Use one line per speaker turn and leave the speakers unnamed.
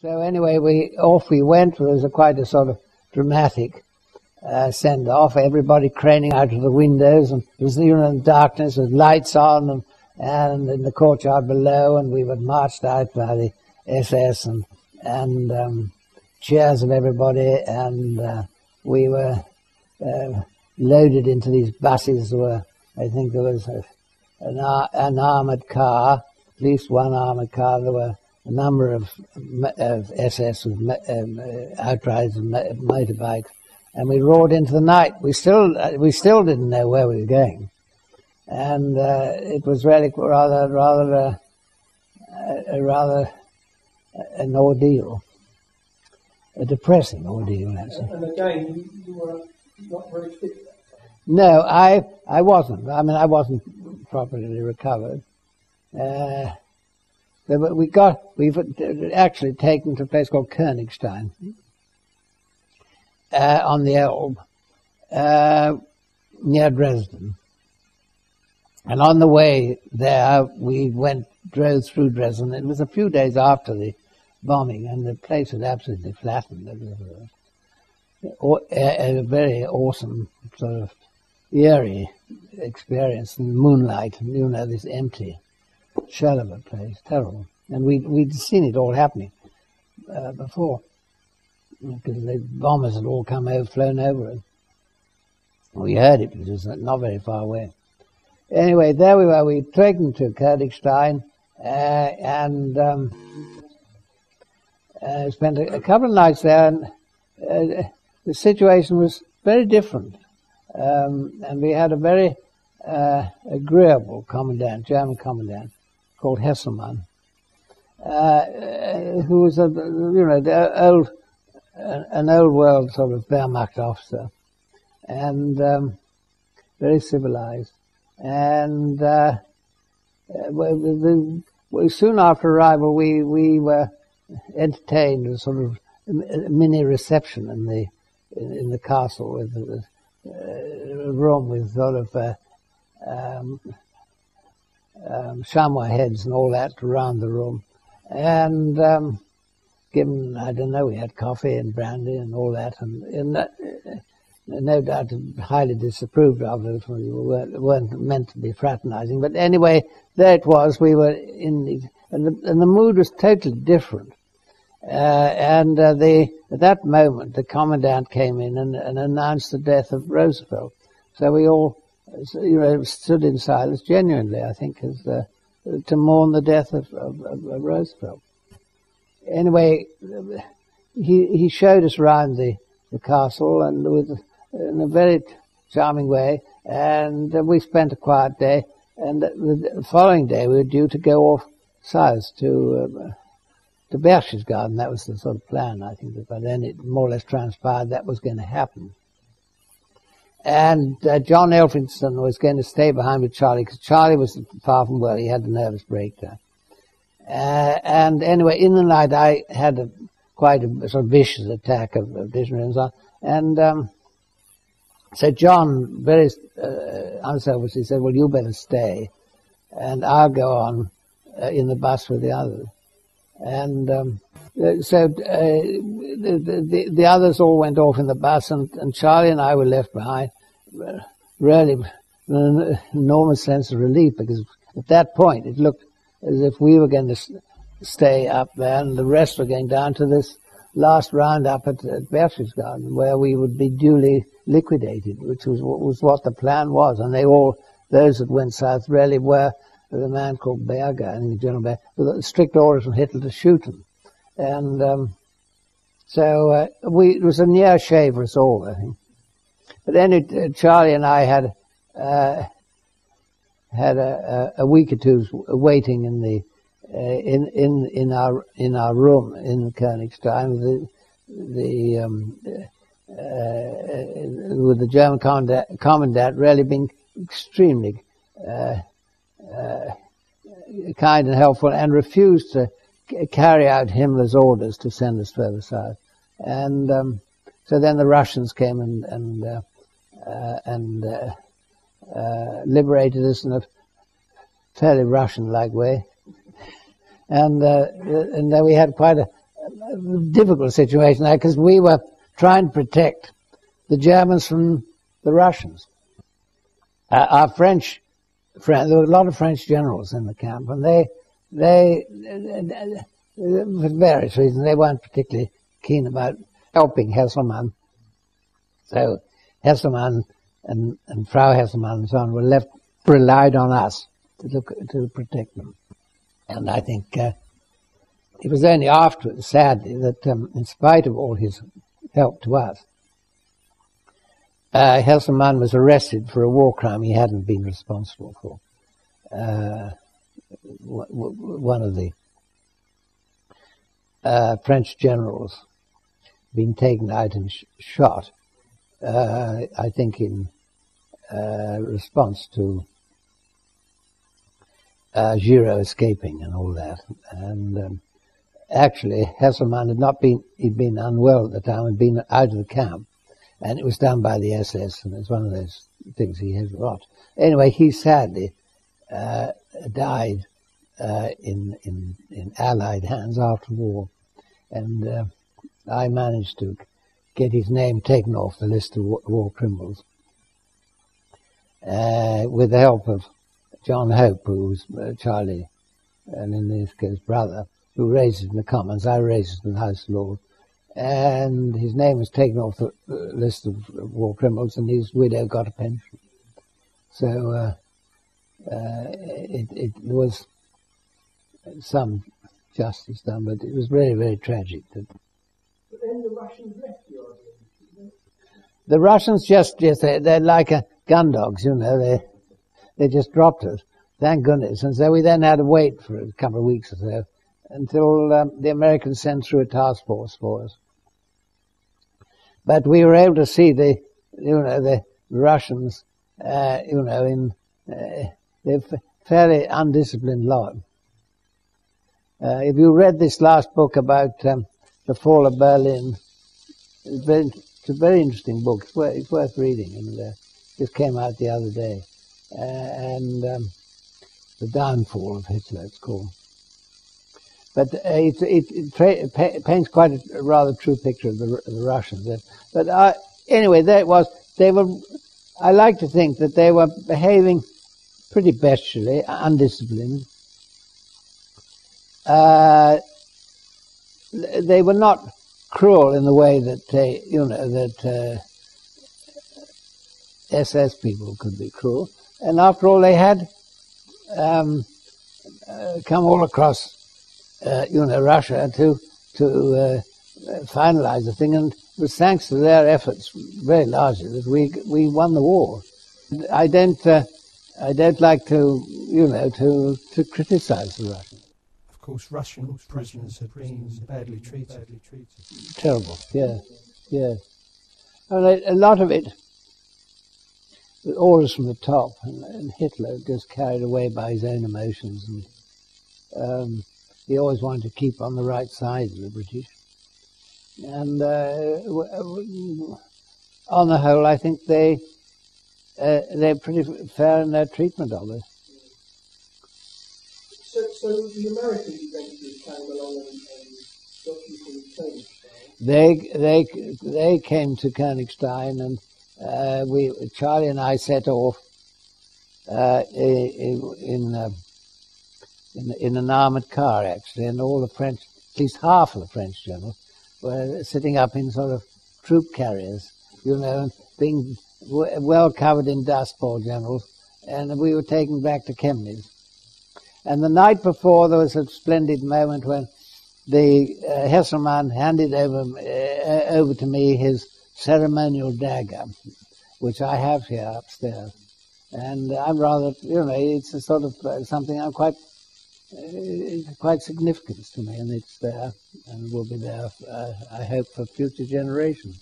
So anyway, off we went. It was quite a sort of dramatic send-off. Everybody craning out of the windows, and it was, in darkness with lights on, and in the courtyard below, and we were marched out by the SS and cheers of everybody, and we were loaded into these buses. I think there was an armoured car, at least one armoured car. There were a number of SS with outriders and motorbikes, and we roared into the night. We still didn't know where we were going, and it was really rather an ordeal, a depressing ordeal, actually.
And again, you were not very fit.
No, I wasn't. I mean, I wasn't properly recovered. But we've actually taken to a place called Königstein on the Elbe, near Dresden. And on the way there, we drove through Dresden. It was a few days after the bombing, and the place had absolutely flattened. It was a very awesome, sort of eerie experience in moonlight, this empty shell of a place, terrible. And we'd seen it all happening before, because the bombers had all flown over it. We heard it, it was not very far away. Anyway, there we were. We'd taken to Königstein and spent a couple of nights there, and the situation was very different. And we had a very agreeable commandant, German commandant, called Hesselmann, who was an old world sort of Wehrmacht officer, and very civilized. And soon after arrival, we were entertained a sort of mini reception in the castle, with a room with sort of chamois heads and all that around the room, and given, I don't know, we had coffee and brandy and all that, and no doubt highly disapproved of it. We weren't meant to be fraternizing, but anyway, there it was. We were and the mood was totally different. And at that moment, the commandant came in and announced the death of Roosevelt. So we all, stood in silence, genuinely, I think, to mourn the death of Roosevelt. Anyway, he showed us around the castle, and in a very charming way, and we spent a quiet day. And the following day, we were due to go off south to Berchtesgaden. That was the sort of plan, I think. But then it more or less transpired that was going to happen. And John Elphinstone was going to stay behind with Charlie, because Charlie was far from well. He had a nervous breakdown. And anyway, in the night, I had quite a sort of vicious attack of dysentery and so on. And so John, very unselfishly, said, well, you better stay, and I'll go on in the bus with the others. And so the others all went off in the bus, and Charlie and I were left behind, really with an enormous sense of relief, because at that point it looked as if we were going to stay up there and the rest were going down to this last round up at Berchtesgaden, where we would be duly liquidated, which was what the plan was. And those that went south really were, a man called Berger, I think General Berger, with strict orders from Hitler to shoot him. And so it was a near shave for us all, I think. But then Charlie and I had a week or two waiting in our room in Königstein with the German commandant really being extremely kind and helpful, and refused to carry out Himmler's orders to send us further south. And so then the Russians came and liberated us in a fairly Russian-like way. And then we had quite difficult situation there because we were trying to protect the Germans from the Russians. Our French friends, there were a lot of French generals in the camp, and they, for various reasons, they weren't particularly keen about helping Hesselmann. So Hesselmann and Frau Hesselmann and so on relied on us to protect them. And I think it was only afterwards, sadly, that in spite of all his help to us, Hesselmann was arrested for a war crime he hadn't been responsible for. One of the French generals being taken out and shot, I think in response to Giraud escaping and all that. And actually, Hesselmann he'd been unwell at the time, had been out of the camp, and it was done by the SS, and it's one of those things he has got. Anyway, he sadly died in Allied hands after the war, and I managed to get his name taken off the list of war criminals with the help of John Hope, who was Charlie, and in this case brother, who raised it in the Commons. I raised it in the House of Lords, and his name was taken off the list of war criminals, and his widow got a pension. So it was some justice done, but it was very, very tragic.
But then the Russians left the Ardennes.
The Russians they're like gun dogs, you know. They just dropped us, thank goodness. And so we then had to wait for a couple of weeks or so until the Americans sent through a task force for us. But we were able to see the Russians, in they're fairly undisciplined lot. If you read this last book about the fall of Berlin, it's a very interesting book. It's worth reading, and just came out the other day. And the downfall of Hitler, it's called. But it paints quite a rather true picture of the Russians. But anyway, I like to think that they were behaving pretty bestially, undisciplined. They were not cruel in the way that SS people could be cruel. And after all, they had come all across, Russia to finalize the thing, and it was thanks to their efforts very largely that we won the war. I don't like to criticize the Russians.
Of course, Russian prisoners had been badly treated.
Terrible, yeah. And a lot of it, with orders from the top, and Hitler just carried away by his own emotions, and he always wanted to keep on the right side of the British. And on the whole, I think they're pretty fair in their treatment of us.
So the Americans eventually came along and got you from Königsstein?
They came to Königsstein, and Charlie and I set off in an armoured car, actually, and all the French, at least half of the French generals, were sitting up in sort of troop carriers, and being well covered in dust, poor generals, and we were taken back to Chemnitz. And the night before, there was a splendid moment when the Hesselmann handed over to me his ceremonial dagger, which I have here upstairs. And I'm rather, it's a sort of something I'm quite significant to me, and it's there, and will be there, I hope, for future generations.